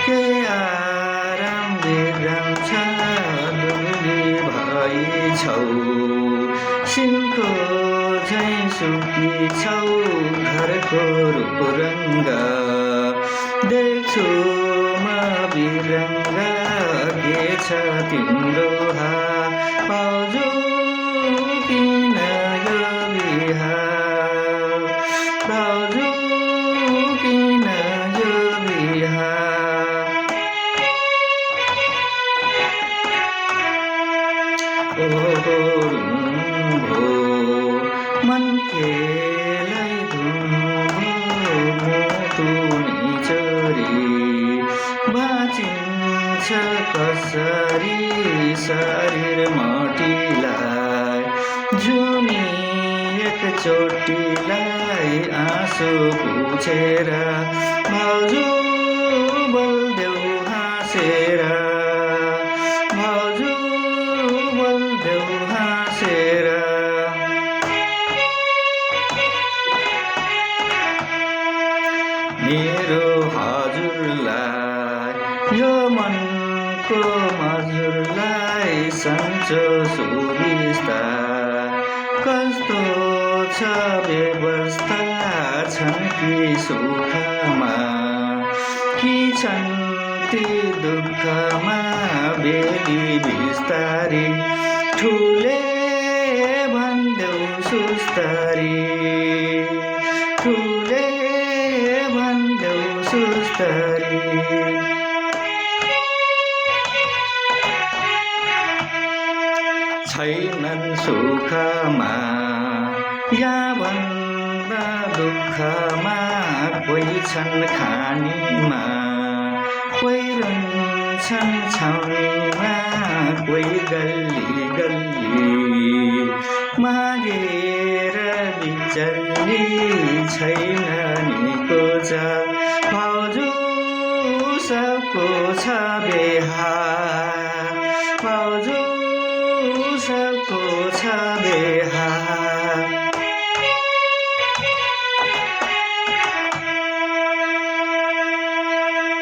के आराम विराम छ दुली भइछौ सिनको झैँ सुकी छौ घरको रूप रङ्ग देख्छु म बिरङ्ग के छ तिम्रो भाउजू किन यो बिहार भाउजू किन यो बिहार रुम्भो मन खेलाई धुम्भो मुटु निचोरी बाँचिन्छ कसरी शरीर मटिलाई जुनी एकचोटिलाई आँसु पुछेर भाउजू बोल्देऊ हाँसेर भाउजू बोल्देऊ हाँसेर मेरो हजुरलाई यो मनको मजुरलाई सन्चो सुविस्ता कस्तो छ व्यवस्था छन् कि सुखमा कि छन् ती दुःखमा बेली बिस्तारी ठुले भन्देऊ सुस्तरी ठुले भन्देऊ सुस्तरी छैनन् सुखमा या भन्दा दुःखमा कोही छन् खानीमा कोही रुन्छन् छाउनीमा कोही गल्ली गल्ली मागेर बिचल्ली छैन निको चाल भाउजू सबको छ बेहाल